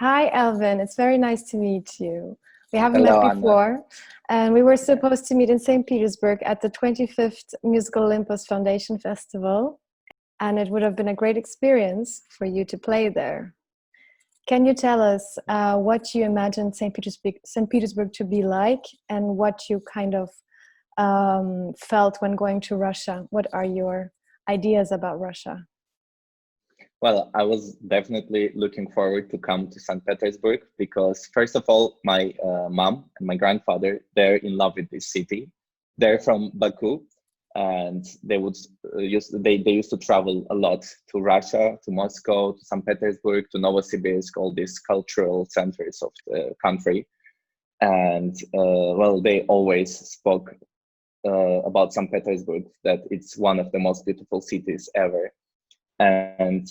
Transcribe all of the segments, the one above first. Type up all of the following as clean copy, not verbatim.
Hi, Elvin. It's very nice to meet you. We haven't met Hello, Anna. before, and we were supposed to meet in St. Petersburg at the 25th Musical Olympus Foundation Festival, and it would have been a great experience for you to play there. Can you tell us what you imagined St. Petersburg to be like, and what you kind of felt when going to Russia? What are your ideas about Russia? Well, I was definitely looking forward to come to St. Petersburg because, first of all, my mom and my grandfather, they're in love with this city. They're from Baku, and they used to travel a lot to Russia, to Moscow, to St. Petersburg, to Novosibirsk, all these cultural centers of the country. And well, they always spoke about St. Petersburg, that it's one of the most beautiful cities ever. And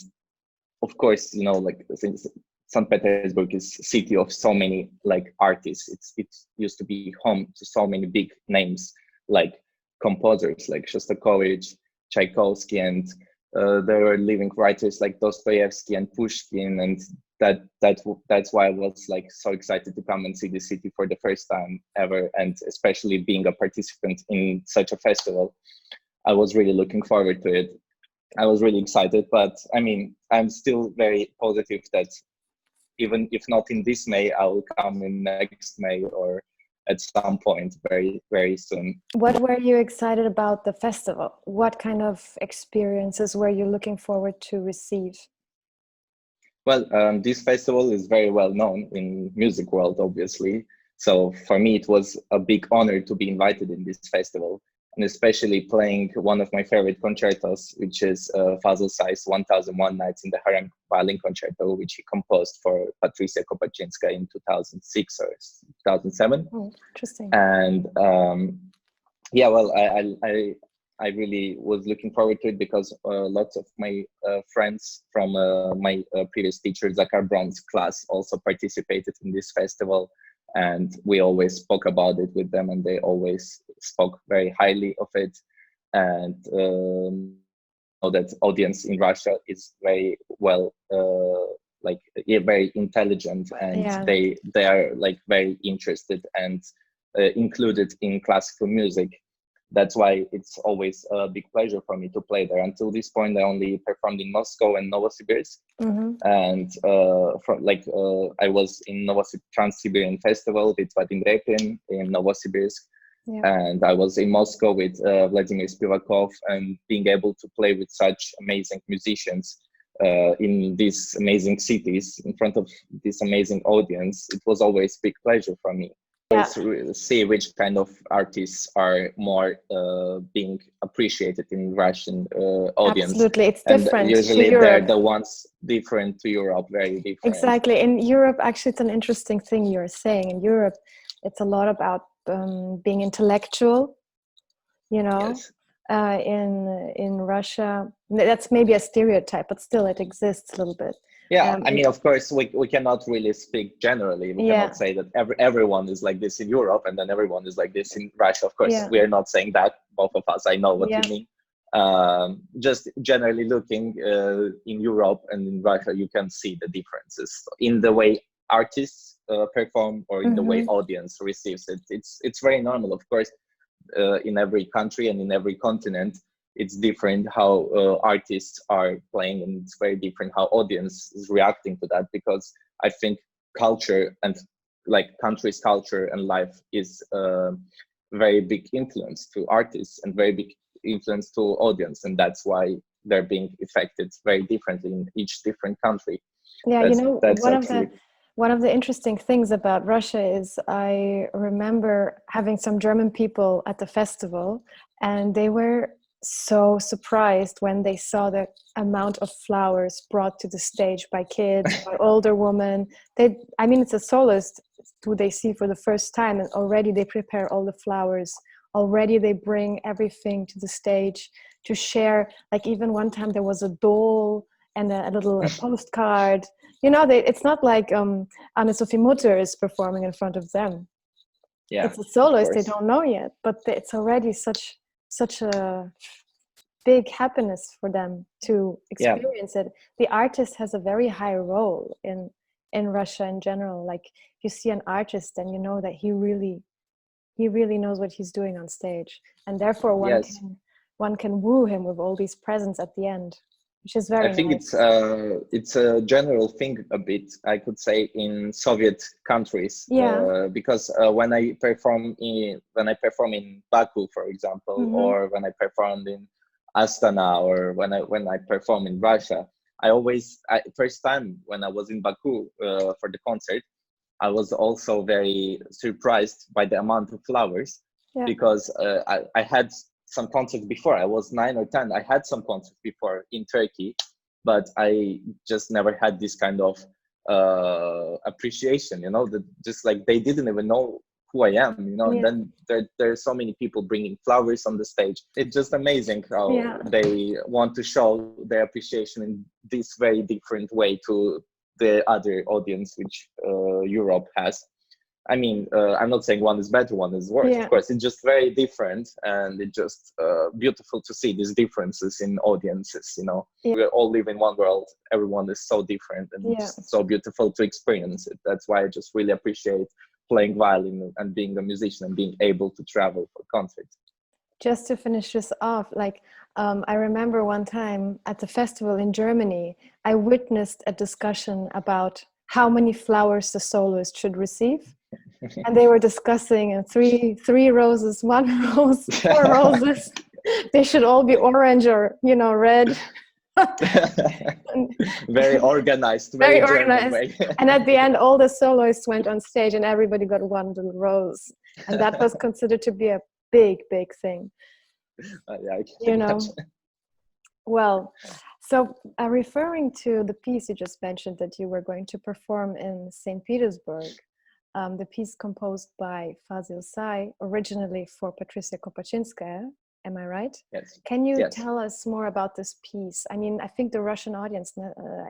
of course, you know, like since St. Petersburg is a city of so many like artists, it used to be home to so many big names like composers like Shostakovich, Tchaikovsky, and there were living writers like Dostoevsky and Pushkin, and that's why I was like so excited to come and see the city for the first time ever, and especially being a participant in such a festival. I was really looking forward to it. I was really excited, but I mean, I'm still very positive that even if not in this May, I will come in next May or at some point very, very soon. What were you excited about the festival? What kind of experiences were you looking forward to receive? Well, this festival is very well known in music world, obviously. So for me, it was a big honor to be invited in this festival, and especially playing one of my favorite concertos, which is Fazil Says 1001 Nights in the Harem violin concerto, which he composed for Patricia Kopachinska in 2006 or 2007. Oh, interesting. And yeah, well, I really was looking forward to it because lots of my friends from my previous teacher, Zakhar Bron's class, also participated in this festival. And we always spoke about it with them, and they always spoke very highly of it. And know that audience in Russia is very well, very intelligent, and Yeah. they are like very interested and included in classical music. That's why it's always a big pleasure for me to play there. Until this point, I only performed in Moscow and Novosibirsk. Mm-hmm. And I was in Trans-Siberian Festival with Vadim Repin in Novosibirsk. Yeah. And I was in Moscow with Vladimir Spivakov, and being able to play with such amazing musicians in these amazing cities in front of this amazing audience, it was always a big pleasure for me. Yeah. See which kind of artists are more being appreciated in Russian audience. Absolutely, it's And different usually to they're Europe. the ones different to Europe, very different. Exactly. In Europe, actually, it's an interesting thing you're saying. In Europe, it's a lot about being intellectual, you know. Yes. In Russia, that's maybe a stereotype, but still it exists a little bit. Yeah, I mean, of course, we cannot really speak generally. We cannot say that everyone is like this in Europe and then everyone is like this in Russia. Of course, we are not saying that, both of us. I know what you mean. Just generally looking in Europe and in Russia, you can see the differences in the way artists perform or in the way audience receives it. It's very normal, of course, in every country and in every continent. It's different how artists are playing, and it's very different how audience is reacting to that, because I think culture and like country's culture and life is a very big influence to artists and very big influence to audience, and that's why they're being affected very differently in each different country. Yeah, one of the interesting things about Russia is I remember having some German people at the festival, and they were so surprised when they saw the amount of flowers brought to the stage by kids, by older women. It's a soloist who they see for the first time, and already they prepare all the flowers. Already they bring everything to the stage to share. Like even one time there was a doll and a little postcard. You know, it's not like Anne-Sophie Mutter is performing in front of them. Yeah, it's a soloist they don't know yet, but it's already such a big happiness for them to experience it. The artist has a very high role in in Russia in general. Like you see an artist and you know that he really knows what he's doing on stage, and therefore one can woo him with all these presents at the end, which is very I think nice. it's a general thing a bit, I could say, in Soviet countries. Because when I perform in Baku, for example, or when I performed in Astana, or when I perform in Russia, first time when I was in Baku for the concert, I was also very surprised by the amount of flowers, because I had some concerts before. I was 9 or 10. I had some concerts before in Turkey, but I just never had this kind of appreciation, that just like they didn't even know who I am, and then there are so many people bringing flowers on the stage. It's just amazing how they want to show their appreciation in this very different way to the other audience which Europe has. I mean, I'm not saying one is better, one is worse. Of course, it's just very different, and it's just beautiful to see these differences in audiences. We all live in one world. Everyone is so different, and it's just so beautiful to experience it. That's why I just really appreciate playing violin and being a musician and being able to travel for concerts. Just to finish this off, I remember one time at the festival in Germany, I witnessed a discussion about how many flowers the soloist should receive. And they were discussing three roses, 1 rose, 4 roses. They should all be orange or, red. Very organized. Very organized. And at the end, all the soloists went on stage and everybody got 1 little rose. And that was considered to be a big thing. Well, so referring to the piece you just mentioned that you were going to perform in St. Petersburg, the piece composed by Fazil Say, originally for Patricia Kopachinskaya, am I right? Yes. Can you tell us more about this piece? I mean, I think the Russian audience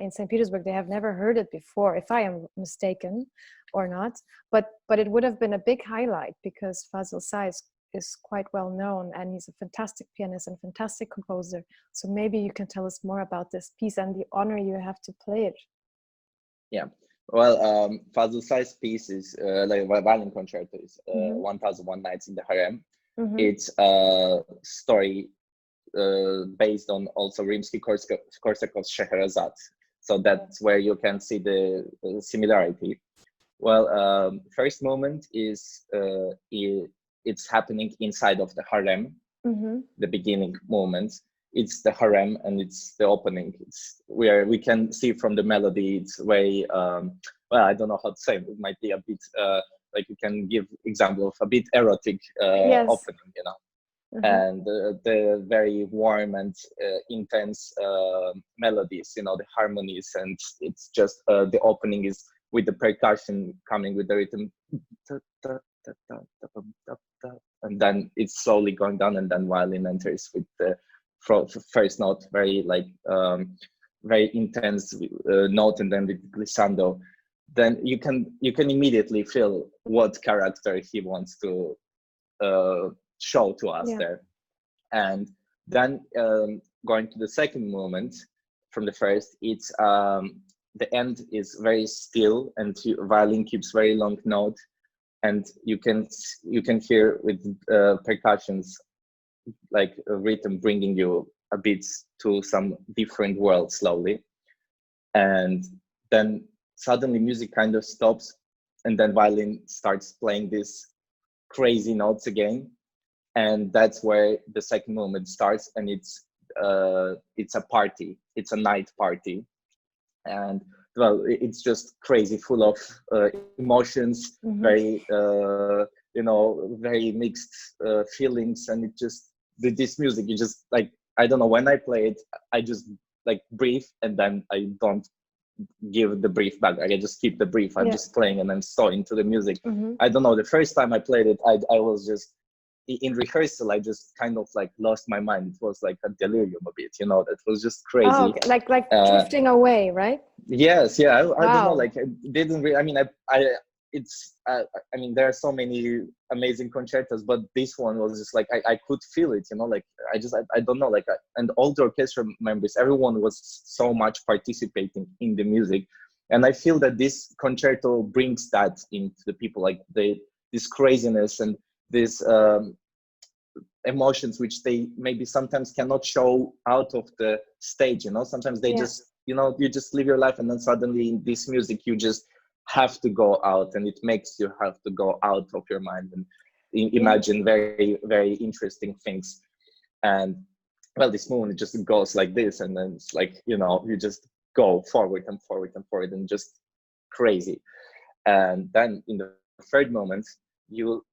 in St. Petersburg, they have never heard it before, if I am mistaken or not, but it would have been a big highlight because Fazil Say is quite well known, and he's a fantastic pianist and fantastic composer. So maybe you can tell us more about this piece and the honor you have to play it. Yeah. Well, Fazil Say's piece is like a violin concerto is 1001 Nights in the Harem. It's a story based on also Rimsky-Korsakov's Scheherazade. So that's where you can see the similarity. Well, first moment is it's happening inside of the harem, the beginning moment. It's the harem and it's the opening. It's where we can see from the melody, it's very, well, I don't know how to say it. It might be a bit, like you can give example of a bit erotic opening, and the very warm and intense melodies, the harmonies, and it's just the opening is with the percussion coming with the rhythm, and then it's slowly going down, and then violin enters with the first note, very like very intense note, and then with glissando. Then you can immediately feel what character he wants to show to us there. And then going to the second movement from the first, it's the end is very still, and violin keeps very long note, and you can hear with percussions like a rhythm bringing you a bit to some different world slowly, and then suddenly music kind of stops, and then violin starts playing these crazy notes again, and that's where the second movement starts, and it's a party, it's a night party, and well, it's just crazy, full of emotions, very very mixed feelings, and it just this music, you just like, I don't know, when I play it, I just like breathe, and then I don't give the brief back. I just keep the brief. I'm just playing, and I'm so into the music. I don't know, the first time I played it, I was just in rehearsal, I just kind of like lost my mind. It was like a delirium a bit, that was just crazy. Oh, okay. like drifting away, right? Yes, yeah. I don't know, like I didn't really, I mean, I mean, there are so many amazing concertos, but this one was just like, I could feel it, like I don't know, like, and all the orchestra members, everyone was so much participating in the music, And I feel that this concerto brings that into the people, like this craziness and this emotions which they maybe sometimes cannot show out of the stage, you know. Sometimes they just, you know, you just live your life, and then suddenly in this music you just have to go out, and it makes you have to go out of your mind and imagine very, very interesting things. And well, this movement just goes like this, and then it's like, you know, you just go forward and forward and forward, and just crazy. And then in the third moment, you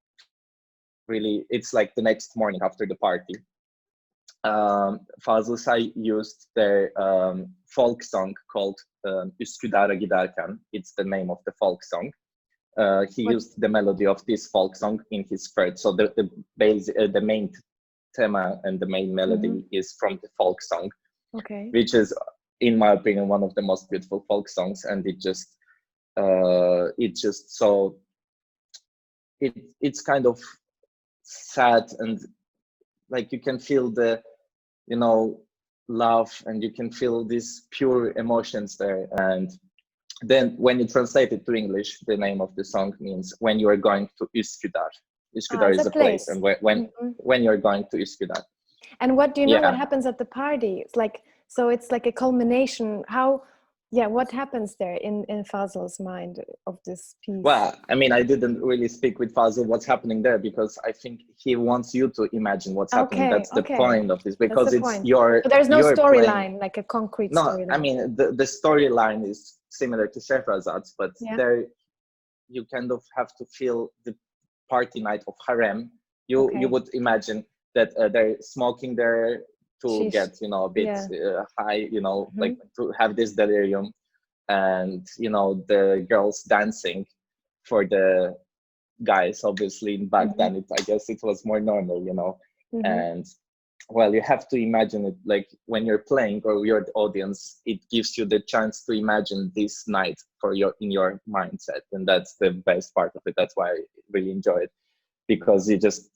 really, it's like the next morning after the party. Fazil Say used their folk song called Üsküdar'a Giderken. It's the name of the folk song. He used the melody of this folk song in his third. So the main theme and the main melody is from the folk song, which is, in my opinion, one of the most beautiful folk songs. And it's kind of sad, and like you can feel the, you know, love, and you can feel these pure emotions there. And then when you translate it to English, the name of the song means when you are going to Üsküdar. Üsküdar is a place, and when you're going to Üsküdar. And what do you know what happens at the party? It's like, so it's like a culmination. What happens there in Fazil's mind of this piece? Well, I mean, I didn't really speak with Fazil what's happening there, because I think he wants you to imagine what's happening. That's the point of this, because it's point. But there's no storyline, like a concrete storyline. No, I mean, the storyline is similar to Shehrazad's, but there you kind of have to feel the party night of Harem. You would imagine that they're smoking there to get, you know, a bit high, you know, like to have this delirium, and, you know, the girls dancing for the guys. Obviously back then, I guess it was more normal, you know. And well, you have to imagine it, like when you're playing or you're the audience, it gives you the chance to imagine this night in your mindset, and that's the best part of it. That's why I really enjoy it, because you just,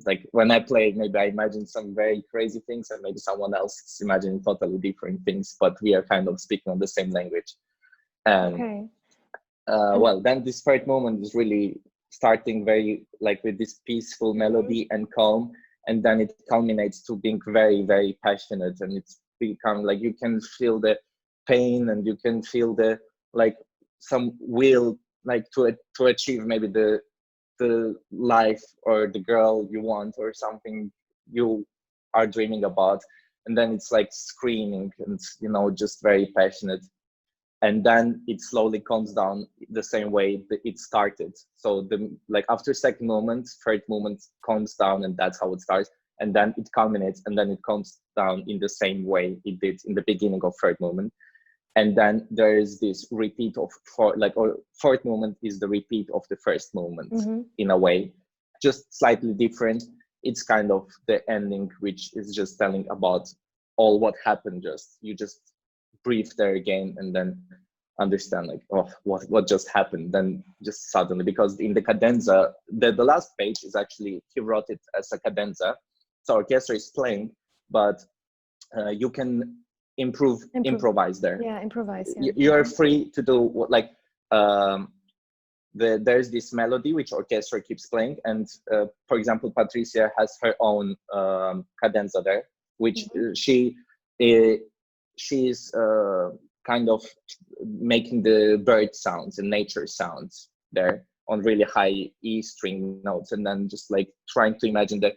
like when I play, maybe I imagine some very crazy things, and maybe someone else is imagining totally different things, but we are kind of speaking on the same language. And well, then this third moment is really starting very like with this peaceful melody and calm, and then it culminates to being very, very passionate, and it's become like you can feel the pain, and you can feel the like some will, like to achieve maybe the life or the girl you want, or something you are dreaming about. And then it's like screaming, and, you know, just very passionate. And then it slowly calms down the same way that it started. So like after second moment, third moment calms down, and that's how it starts. And then it culminates, and then it calms down in the same way it did in the beginning of third moment. And then there is this repeat of fourth moment is the repeat of the first moment in a way, just slightly different. It's kind of the ending, which is just telling about all what happened. You just breathe there again, and then understand like, oh, what just happened. Then just suddenly, because in the cadenza, the last page is actually, he wrote it as a cadenza. So orchestra is playing, but you can improvise there. Improvise. You're free to do what, like there's this melody which orchestra keeps playing, and for example, Patricia has her own cadenza there, which she's kind of making the bird sounds and nature sounds there on really high E string notes, and then just like trying to imagine the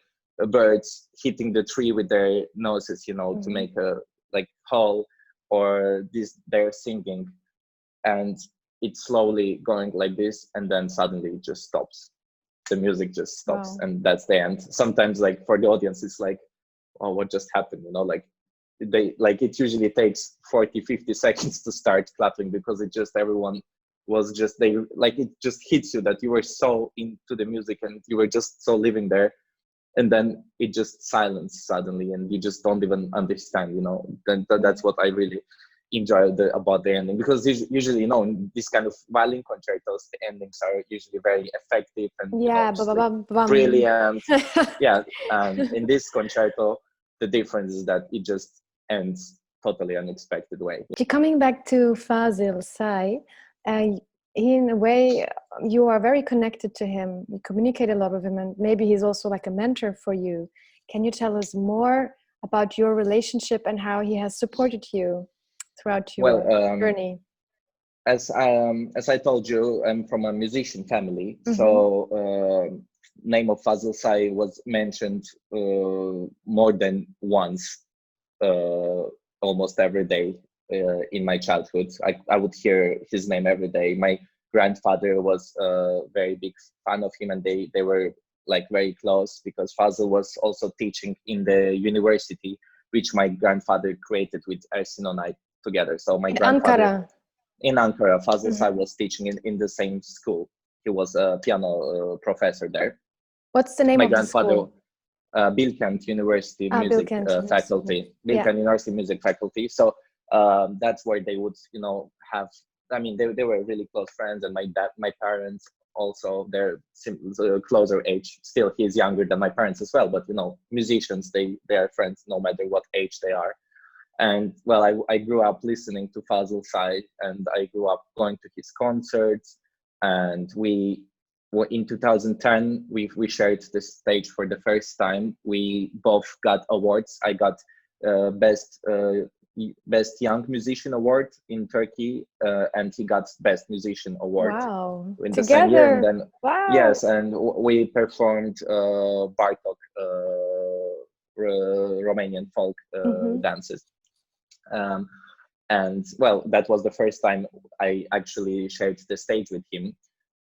birds hitting the tree with their noses, you know, to make a like hole, or they're singing, and it's slowly going like this, and then suddenly it just stops. The music just stops, and that's the end. Sometimes, like for the audience, it's like, oh, what just happened, you know, like it usually takes 40-50 seconds to start clapping, because everyone was just, it just hits you that you were so into the music, and you were just so living there, and then it just silence suddenly, and you just don't even understand, you know. That's what I really enjoy about the ending, because usually, you know, in this kind of violin concertos, the endings are usually very effective and brilliant. And in this concerto, the difference is that it just ends totally unexpected way. Coming back to Fazil Say, in a way, you are very connected to him. You communicate a lot with him, and maybe he's also like a mentor for you. Can you tell us more about your relationship and how he has supported you throughout your journey? As I told you, I'm from a musician family, so name of Fazil Say was mentioned more than once, almost every day in my childhood. I would hear his name every day. My grandfather was a very big fan of him, and they were like very close, because Fazil was also teaching in the university, which my grandfather created with Ersin and I together. So my grandfather Ankara. In Ankara, Fazil Say was teaching in the same school. He was a piano professor there. What's the name of the school? Bilkent University Music Faculty. Bilkent University Music Faculty. So that's where they would, have. I mean, they were really close friends, and my parents also, they're closer age. Still, he's younger than my parents as well. But musicians, they are friends no matter what age they are. And well, I grew up listening to Fazil Say, and I grew up going to his concerts. And in 2010, we shared the stage for the first time. We both got awards. I got best young musician award in Turkey, and he got best musician award in the same year. And then yes, and we performed Bartok, Romanian folk dances. And well, that was the first time I actually shared the stage with him.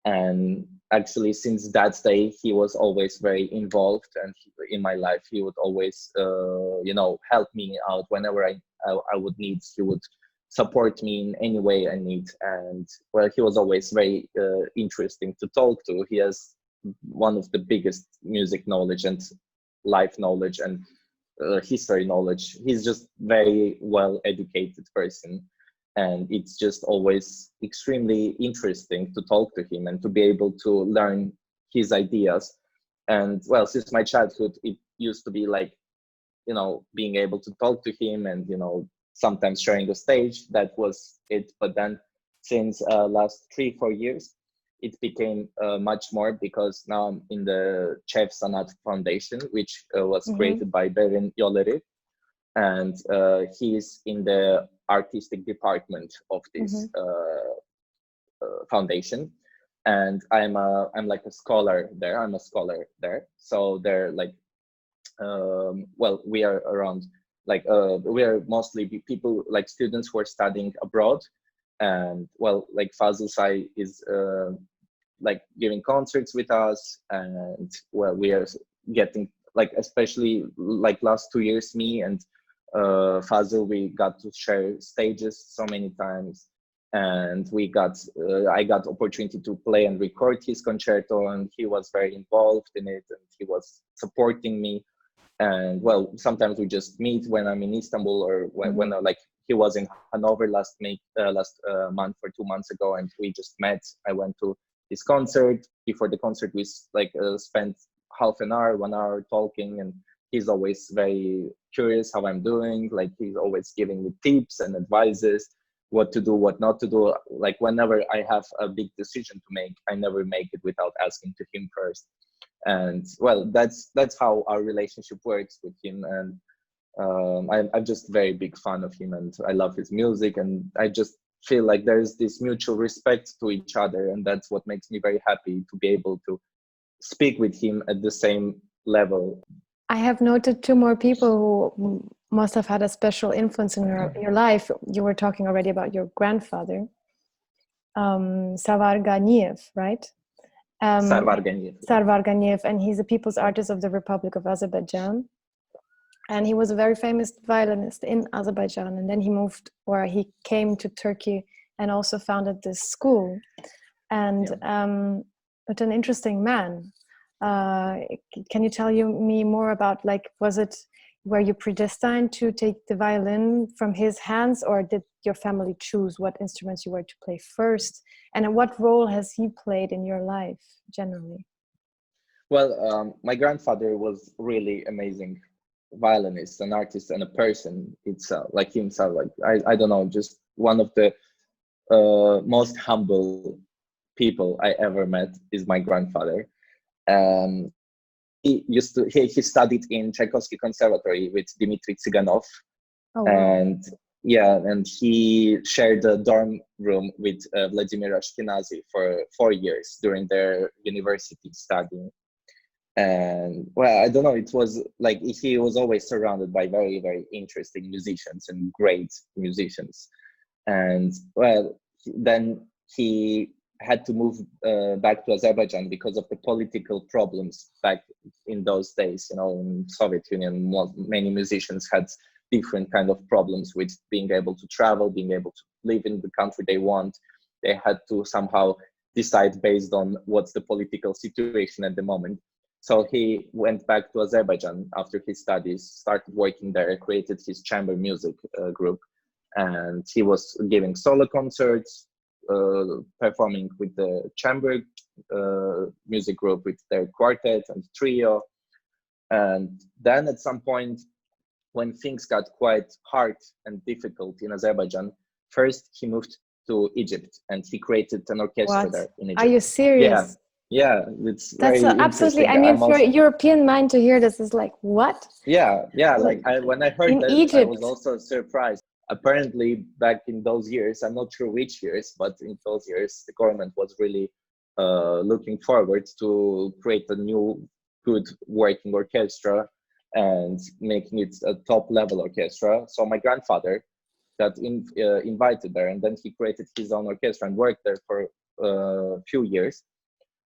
And actually, since that day, he was always very involved, and in my life, he would always, help me out whenever I would need. He would support me in any way I need. And well, he was always very interesting to talk to. He has one of the biggest music knowledge and life knowledge and history knowledge. He's just very well educated person, and it's just always extremely interesting to talk to him and to be able to learn his ideas. And well, since my childhood, it used to be like, being able to talk to him and sometimes sharing the stage. That was it. But then since last 3-4 years, it became much more, because now I'm in the Chef Sanat Foundation, which was created by Berin Yoleri, and he's in the artistic department of this foundation. And I'm like a scholar there. I'm a scholar there. So they're like, well, we are around like we are mostly people, like students who are studying abroad. And well, like Fazil Say is like giving concerts with us, and well, we are getting like, especially like last 2 years, me and Fazil, we got to share stages so many times, and I got opportunity to play and record his concerto, and he was very involved in it, and he was supporting me. And well, sometimes we just meet when I'm in Istanbul, or when like he was in Hanover last month or 2 months ago, and we just met. I went to his concert. Before the concert, we spent half an hour, 1 hour talking, and he's always very curious how I'm doing. Like, he's always giving me tips and advices, what to do, what not to do. Like, whenever I have a big decision to make, I never make it without asking to him first. And well, that's how our relationship works with him. And I'm just a very big fan of him, and I love his music, and I just feel like there's this mutual respect to each other, and that's what makes me very happy to be able to speak with him at the same level. I have noted 2 more people who must have had a special influence in your life. You were talking already about your grandfather, Sarvar Ganiyev, right? Sarvar Ganiyev. Sarvar Ganiyev, and he's a people's artist of the Republic of Azerbaijan. And he was a very famous violinist in Azerbaijan. And then he came to Turkey and also founded this school. And but an interesting man. Can you tell me more about, like, were you predestined to take the violin from his hands, or did your family choose what instruments you were to play first? And what role has he played in your life generally? Well, my grandfather was really amazing. violinist, an artist, and a person itself, like himself. Like I don't know, just one of the most humble people I ever met is my grandfather. Um, he studied in Tchaikovsky Conservatory with Dmitry Tsiganov. Oh, wow. And yeah, and he shared a dorm room with Vladimir Ashkenazy for 4 years during their university studying. And well, I don't know, it was like he was always surrounded by very, very interesting musicians and great musicians. And well, then he had to move back to Azerbaijan because of the political problems back in those days. You know, in Soviet Union, many musicians had different kind of problems with being able to travel, being able to live in the country they want. They had to somehow decide based on what's the political situation at the moment. So he went back to Azerbaijan after his studies, started working there, created his chamber music group, and he was giving solo concerts, performing with the chamber music group, with their quartet and trio. And then at some point, when things got quite hard and difficult in Azerbaijan, first he moved to Egypt and he created an orchestra there in Egypt. Are you serious? Yeah, it's that's very absolutely. interesting. I mean, for a European mind to hear this is like, what? Yeah. Like when I heard that, Egypt. I was also surprised. Apparently, back in those years, I'm not sure which years, but in those years, the government was really looking forward to create a new, good working orchestra and making it a top level orchestra. So my grandfather got invited there, and then he created his own orchestra and worked there for a few years.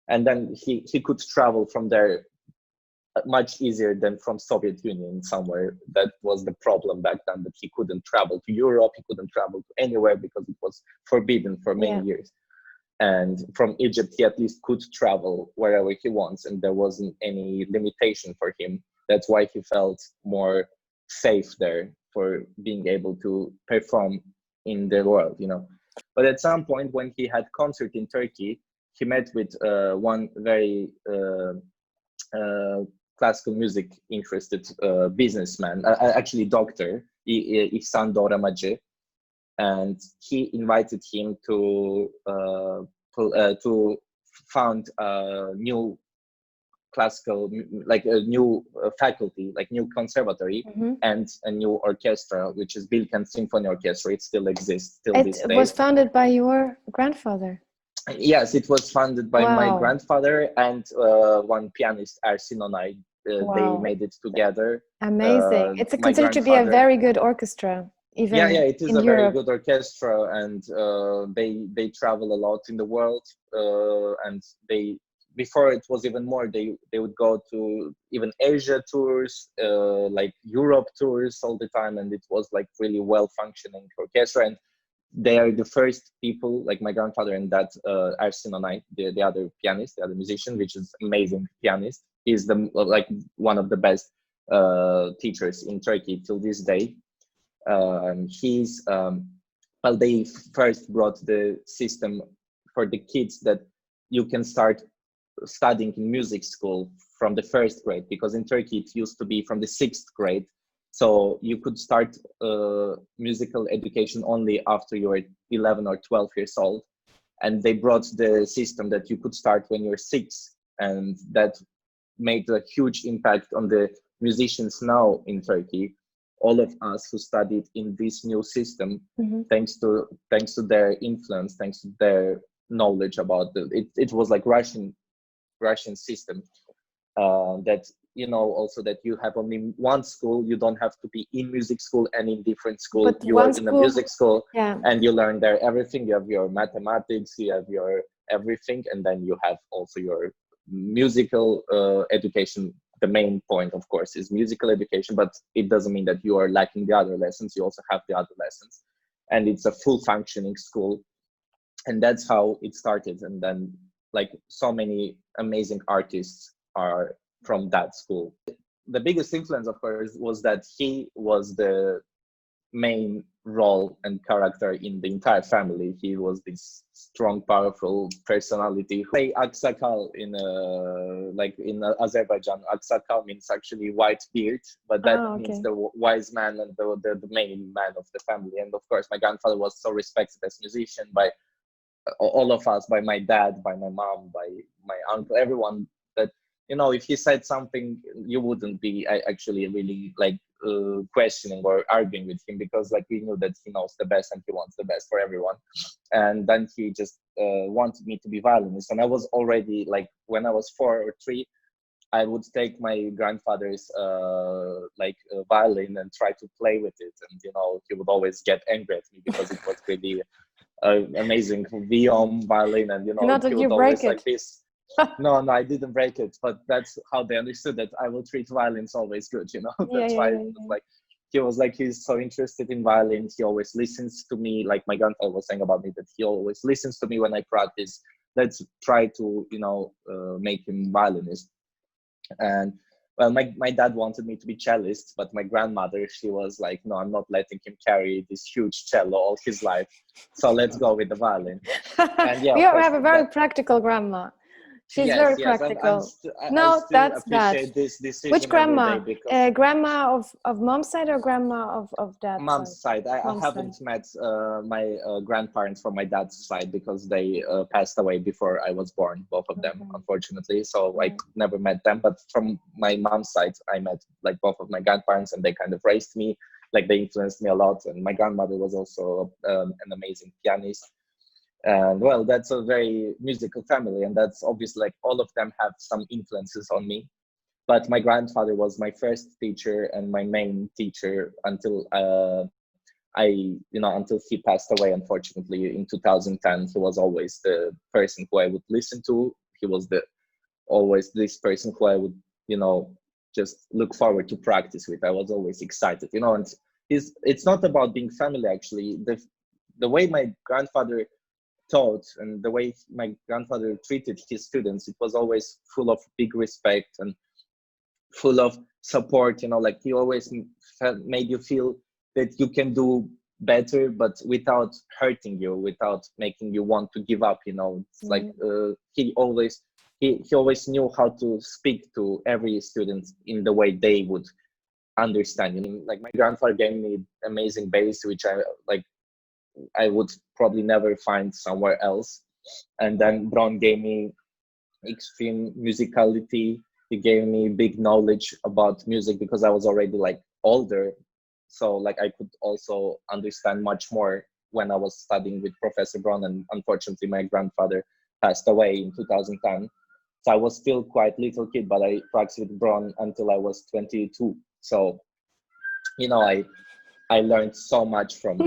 And then he could travel from there much easier than from Soviet Union somewhere. That was the problem back then, that he couldn't travel to Europe, he couldn't travel to anywhere because it was forbidden for many years. And from Egypt, he at least could travel wherever he wants, and there wasn't any limitation for him. That's why he felt more safe there for being able to perform in the world, you know. But at some point when he had concert in Turkey, he met with one very classical music interested businessman, actually doctor, İhsan Doğramacı, and he invited him to found a new classical, like a new faculty, like new conservatory, and a new orchestra, which is Bilkent Symphony Orchestra. It still exists till this day. It was founded by your grandfather? Yes, it was funded by my grandfather and one pianist, Ersin Onay. They made it together. Amazing. It's considered to be a very good orchestra. Even it is a Europe. very good orchestra, and they travel a lot in the world, and before it was even more, they would go to even Asia tours, like Europe tours all the time, and it was like really well functioning orchestra. And they are the first people, like my grandfather and that Ersin Onay, the other pianist, the other musician, which is amazing pianist. He's like one of the best teachers in Turkey till this day. They first brought the system for the kids that you can start studying in music school from the first grade, because in Turkey it used to be from the 6th grade. So you could start musical education only after you were 11 or 12 years old. And they brought the system that you could start when you're 6. And that made a huge impact on the musicians now in Turkey. All of us who studied in this new system, thanks to their influence, thanks to their knowledge about it was like Russian system, that, you know, also that you have only one school. You don't have to be in music school and in different school. But you are in a music school, and you learn there everything. You have your mathematics, you have your everything, and then you have also your musical education. The main point, of course, is musical education, but it doesn't mean that you are lacking the other lessons. You also have the other lessons, and it's a full functioning school. And that's how it started. And then, like, so many amazing artists are from that school. The biggest influence, of course, was that he was the main role and character in the entire family. He was this strong, powerful personality. Say aksakal in Azerbaijan. Aksakal means actually white beard, but that means the wise man and the main man of the family. And of course, my grandfather was so respected as a musician by all of us, by my dad, by my mom, by my uncle, everyone, that, you know, if he said something, you wouldn't be actually really like questioning or arguing with him, because like we knew that he knows the best and he wants the best for everyone. And then he just wanted me to be violinist. And I was already like, when I was 4 or 3, I would take my grandfather's violin and try to play with it. And, you know, he would always get angry at me because it was really amazing violin. And, you know, not he that would you always break like this. No, I didn't break it, but that's how they understood that I will treat violins always good, you know. That's why it was like, he was like, he's so interested in violins. He always listens to me. Like my grandfather was saying about me, that he always listens to me when I practice. Let's try to, you know, make him violinist. And well, my dad wanted me to be cellist, but my grandmother, she was like, no, I'm not letting him carry this huge cello all his life. So let's go with the violin. And yeah, you have a very practical grandma. She's very practical. No, that's bad. This decision. Which grandma? Grandma of mom's side or grandma of dad's mom's side? I haven't met my grandparents from my dad's side because they passed away before I was born, both of them, unfortunately. So I never met them. But from my mom's side, I met like both of my grandparents, and they kind of raised me. Like they influenced me a lot. And my grandmother was also an amazing pianist. And well, that's a very musical family, and that's obviously like all of them have some influences on me. But my grandfather was my first teacher and my main teacher until until he passed away, unfortunately, in 2010. He was always the person who I would listen to. He was always this person who I would, you know, just look forward to practice with. I was always excited, you know. And it's not about being family, actually. The way my grandfather taught and the way my grandfather treated his students, it was always full of big respect and full of support, you know. Like he always made you feel that you can do better, but without hurting you, without making you want to give up, you know. It's like he always knew how to speak to every student in the way they would understand, you know. Like my grandfather gave me amazing bass, which I would probably never find somewhere else. And then Bron gave me extreme musicality. He gave me big knowledge about music because I was already like older. So like I could also understand much more when I was studying with Professor Bron. And unfortunately, my grandfather passed away in 2010. So I was still quite little kid, but I practiced with Bron until I was 22. So, you know, I learned so much from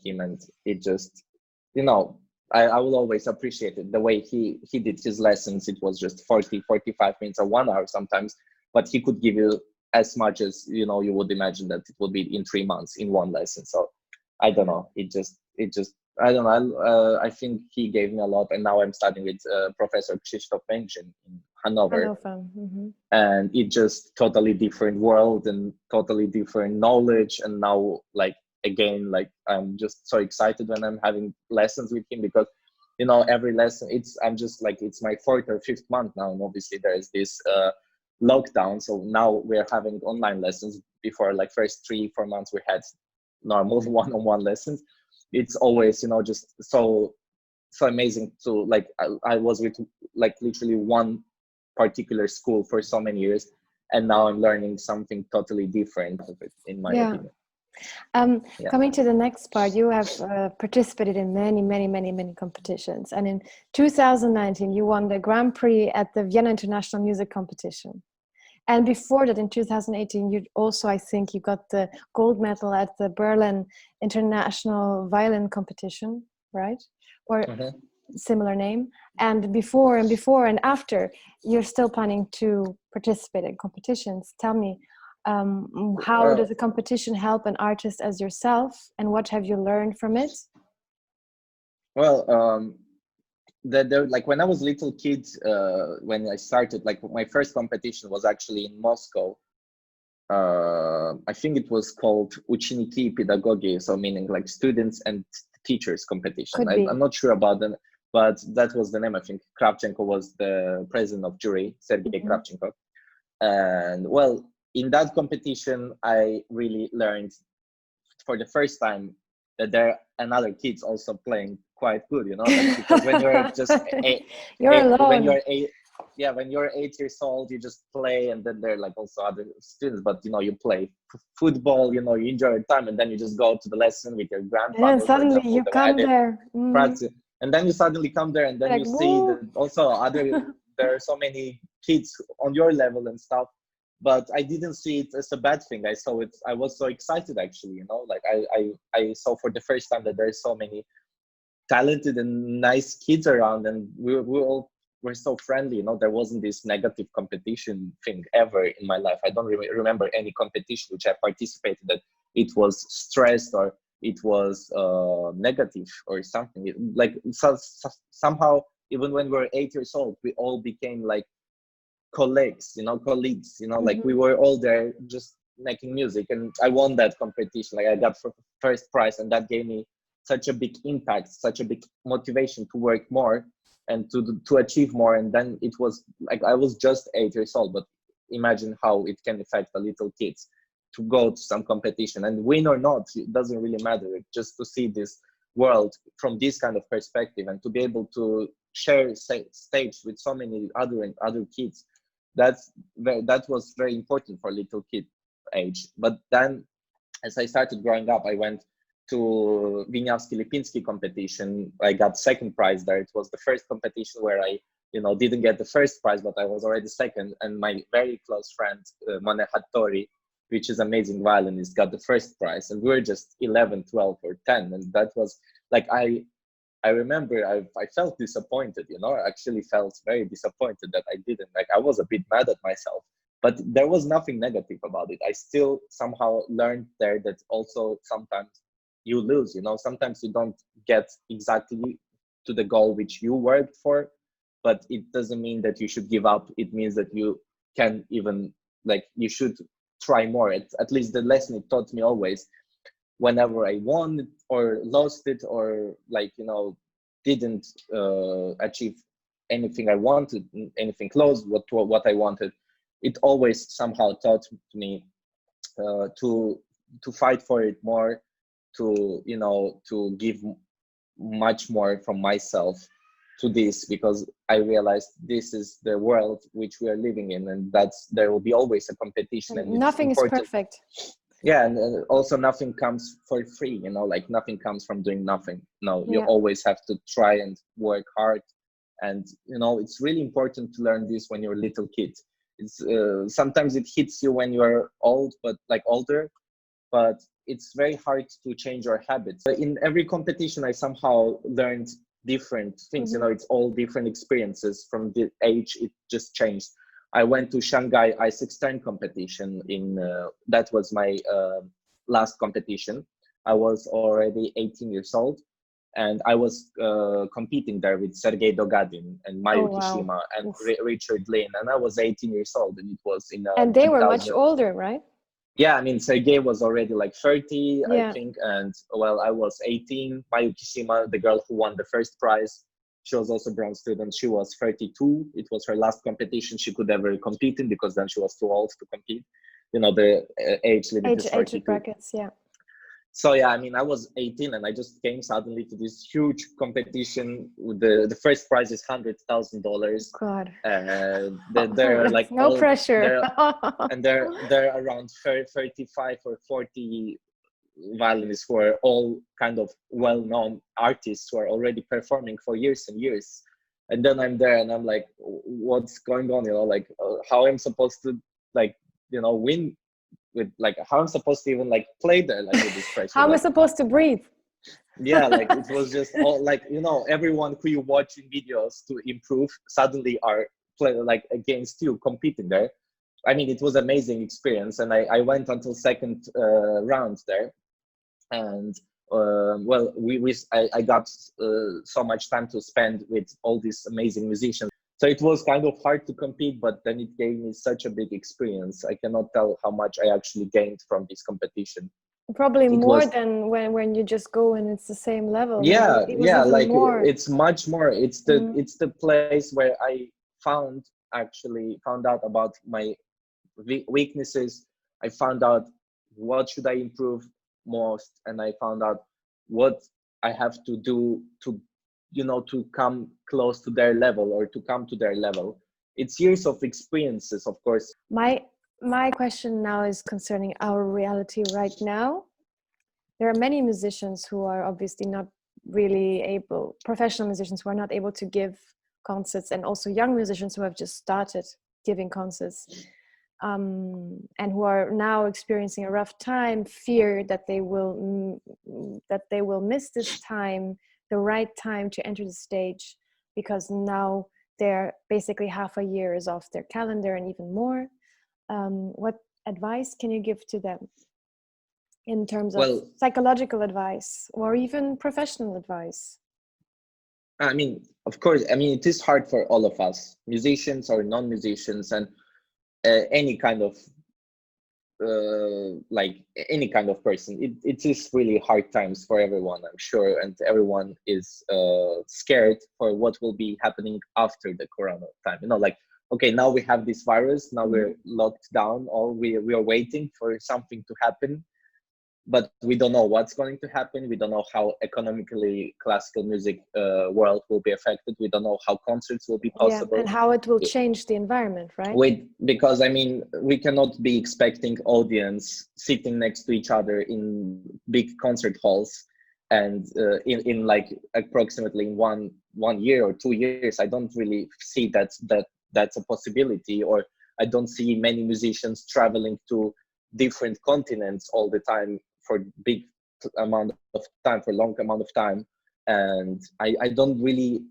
him, and it just, you know, I will always appreciate it. The way he did his lessons, it was just 45 minutes or 1 hour sometimes, but he could give you as much as, you know, you would imagine that it would be in 3 months in one lesson. So I don't know, it just I don't know. I think he gave me a lot, and now I'm studying with Professor Krzysztof Wegrzyn in Hannover. And it's just totally different world and totally different knowledge. And now, like, again, like I'm just so excited when I'm having lessons with him, because, you know, every lesson I'm just like, it's my 4th or 5th month now, and obviously there is this lockdown, so now we're having online lessons. Before, like first 3-4 months, we had normal one-on-one lessons. It's always, you know, just so amazing to like I was with like literally one particular school for so many years, and now I'm learning something totally different in my opinion. Coming to the next part, you have participated in many competitions, and in 2019 you won the Grand Prix at the Vienna International Music Competition. And before that, in 2018, you also, I think, you got the gold medal at the Berlin International Violin Competition, right? Or similar name. And before and after, you're still planning to participate in competitions. Tell me, how does a competition help an artist as yourself, and what have you learned from it? Well, like when I was a little kid, when I started, like my first competition was actually in Moscow, I think it was called Ученики и Pedagogi, so meaning like students and teachers competition. I'm not sure about them, but that was the name. I think Kravchenko was the president of jury, Sergei Kravchenko. And well, in that competition, I really learned for the first time that there are another kids also playing quite good, like, because when you're just when you're 8 years old, you just play, and then there are like also other students, but you play football, you enjoy your time, and then you just go to the lesson with your grandfather. And suddenly you come there. Practice, and then you suddenly come there, and then like, you see that also there are so many kids on your level and stuff. But I didn't see it as a bad thing. I saw it. I was so excited, actually. Like I saw for the first time that there are so many talented and nice kids around, and we all were so friendly. There wasn't this negative competition thing ever in my life. I don't remember any competition which I participated that it was stressed or it was negative or something. Somehow, even when we were 8 years old, we all became like colleagues, like we were all there just making music, and I won that competition. Like I got first prize, and that gave me such a big impact, such a big motivation to work more and to achieve more. And then it was like I was just 8 years old, but imagine how it can affect a little kids to go to some competition and win or not. It doesn't really matter. Just to see this world from this kind of perspective and to be able to share stage with so many other kids. That was very important for little kid age. But then as I started growing up, I went to Wieniawski-Lipinski competition. I got second prize there. It was the first competition where I didn't get the first prize, but I was already second. And my very close friend, Monet Hattori, which is amazing violinist, got the first prize. And we were just 11, 12 or 10. And that was like, I remember I felt disappointed, I actually felt very disappointed that I didn't. Like I was a bit mad at myself, but there was nothing negative about it. I still somehow learned there that also sometimes you lose, sometimes you don't get exactly to the goal which you worked for, but it doesn't mean that you should give up. It means that you can even, like, you should try more. At least the lesson it taught me always, whenever I won it or lost it or didn't achieve anything I wanted, anything close what I wanted, it always somehow taught me to fight for it more, to give much more from myself to this, because I realized this is the world which we are living in, and there will be always a competition, and nothing is perfect. Yeah, and also nothing comes for free, like nothing comes from doing nothing. No, you always have to try and work hard. And, it's really important to learn this when you're a little kid. It's sometimes it hits you when you're older, but it's very hard to change your habits. In every competition, I somehow learned different things. It's all different experiences from the age. It just changed. I went to Shanghai Ice Extern competition that was my last competition. I was already 18 years old, and I was competing there with Sergei Dogadin and Mayu Kishima and Richard Lin, and I was 18 years old, and it was in and they were much older, right? Yeah, I mean, Sergei was already like 30, I think, and well, I was 18. Mayu Kishima, the girl who won the first prize, she was also a bronze student. She was 32. It was her last competition she could ever compete in, because then she was too old to compete. The age limit is 32. Age brackets, yeah. So yeah, I mean, I was 18 and I just came suddenly to this huge competition. The first prize is $100,000. God. They're like no pressure. And they're around 35 or 40 violinists who are all kind of well-known artists who are already performing for years and years. And then I'm there and I'm like, what's going on? How I'm supposed to win with, how I'm supposed to even play there with this pressure. How am I supposed to breathe? Yeah, it was just all everyone who you watch in videos to improve suddenly are against you competing there. I mean, it was an amazing experience, and I went until second round there. And I got so much time to spend with all these amazing musicians. So it was kind of hard to compete, but then it gave me such a big experience. I cannot tell how much I actually gained from this competition. Probably more than when you just go and it's the same level. Yeah, Maybe it was even like more. it's much more. It's the place where I found out about my weaknesses. I found out what should I improve most, and I found out what I have to do to, to come close to their level or to come to their level. It's years of experiences, of course. My question now is concerning our reality right now. There are many musicians who are obviously not really able, professional musicians who are not able to give concerts, and also young musicians who have just started giving concerts, and who are now experiencing a rough time, fear that they will miss this time, the right time to enter the stage, because now they're basically half a year is off their calendar and even more. What advice can you give to them in terms of psychological advice or even professional advice? I mean, of course, it is hard for all of us, musicians or non-musicians, and any kind of any kind of person. It is really hard times for everyone, I'm sure, and everyone is scared for what will be happening after the corona time. Okay, now we have this virus, now we're locked down, we are waiting for something to happen, but we don't know what's going to happen. We don't know how economically classical music world will be affected. We don't know how concerts will be possible. Yeah, and how it will change the environment, right? Because we cannot be expecting audience sitting next to each other in big concert halls, and in like approximately one year or 2 years. I don't really see that's a possibility, or I don't see many musicians traveling to different continents all the time for big amount of time, for long amount of time. And I don't really,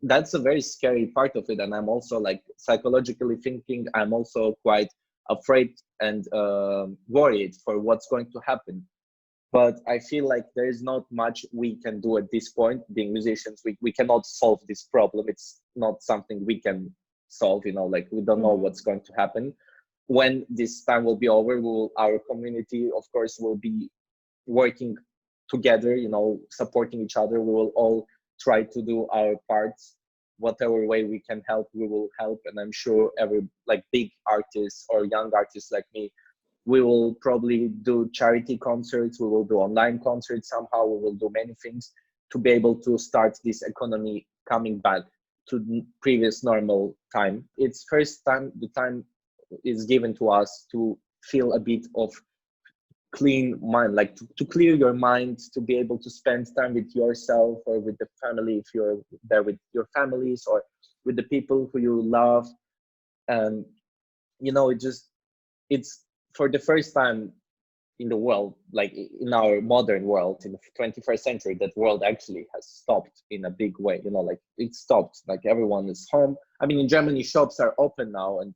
that's a very scary part of it. And I'm also like psychologically thinking, I'm also quite afraid and worried for what's going to happen. But I feel like there is not much we can do at this point. Being musicians, we cannot solve this problem. It's not something we can solve, we don't know what's going to happen. When this time will be over, our community, of course, will be working together, supporting each other. We will all try to do our parts. Whatever way we can help, we will help. And I'm sure every big artists or young artists like me, we will probably do charity concerts. We will do online concerts somehow. We will do many things to be able to start this economy coming back to previous normal time. It's first time the time is given to us to feel a bit of clean mind, to clear your mind, to be able to spend time with yourself or with the family, if you're there with your families, or with the people who you love. And it's for the first time in the world, in our modern world, in the 21st century, that world actually has stopped in a big way. It stopped. Everyone is home. In Germany, shops are open now, and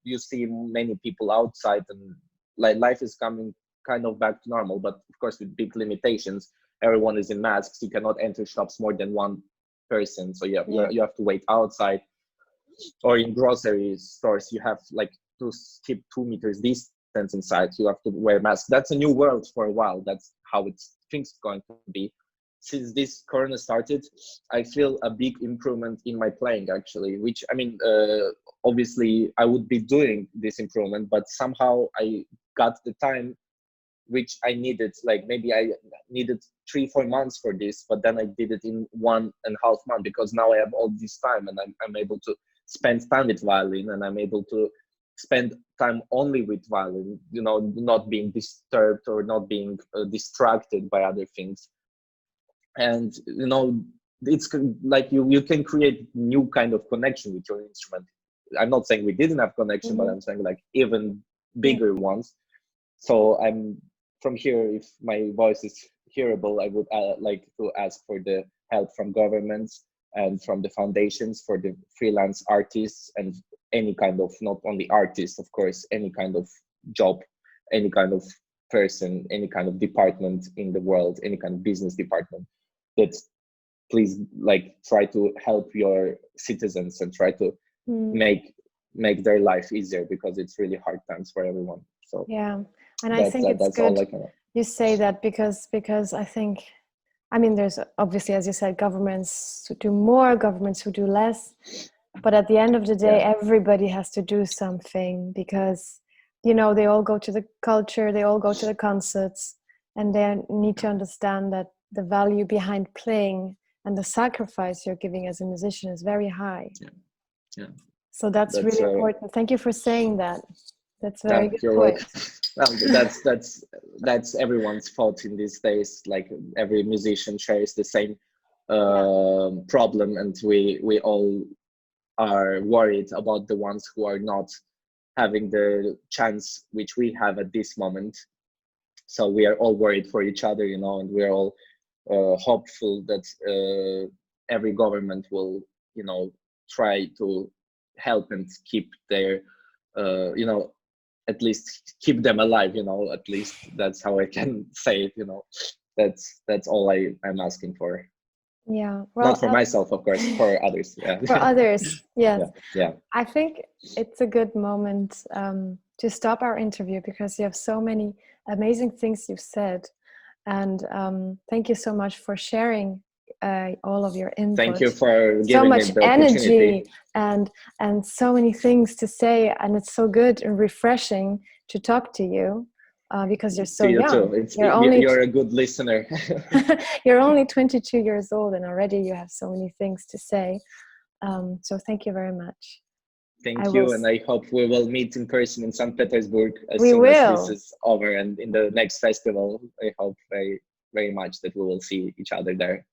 you see many people outside, and life is coming kind of back to normal, but of course with big limitations. Everyone is in masks. You cannot enter shops more than one person, so you have to wait outside. Or in grocery stores, you have to keep 2 meters distance inside. You have to wear masks. That's a new world for a while. That's how things going to be. Since this corona started, I feel a big improvement in my playing, actually, which obviously I would be doing this improvement, but somehow I got the time which I needed. Maybe I needed 3-4 months for this, but then I did it in 1.5 months, because now I have all this time, and I'm able to spend time with violin, and I'm able to spend time only with violin, not being disturbed or not being distracted by other things. And it's you can create new kind of connection with your instrument. I'm not saying we didn't have connection, but I'm saying even bigger ones. So I'm from here, if my voice is hearable, I would like to ask for the help from governments and from the foundations for the freelance artists, and any kind of, not only artists, of course, any kind of job, any kind of person, any kind of department in the world, any kind of business department that please like try to help your citizens and try to make their life easier, because it's really hard times for everyone. So yeah, and I think it's that's good all I can. You say that because I think, I mean, there's obviously, as you said, governments who do more, governments who do less, but at the end of the day, everybody has to do something, because, you know, they all go to the culture, they all go to the concerts, and they need to understand that the value behind playing and the sacrifice you're giving as a musician is very high. Yeah. So that's really important. Thank you for saying that. That's a very good point. Well, that's everyone's fault in these days. Like every musician shares the same problem, and we all are worried about the ones who are not having the chance which we have at this moment. So we are all worried for each other, you know, and we're all hopeful that every government will, you know, try to help and keep their, you know, at least keep them alive, you know, at least that's how I can say it, you know. That's all I'm asking for. Yeah, well, not for myself, of course, for others. For others, yes. Yeah. I think it's a good moment to stop our interview, because you have so many amazing things you've said, and thank you so much for sharing all of your input. Thank you for giving so much me the energy and so many things to say, and it's so good and refreshing to talk to you. Because you're so young. You're a good listener. You're only 22 years old, and already you have so many things to say. So thank you very much. Thank you, and I hope we will meet in person in St. Petersburg as soon as this is over, and in the next festival. I hope very, very much that we will see each other there.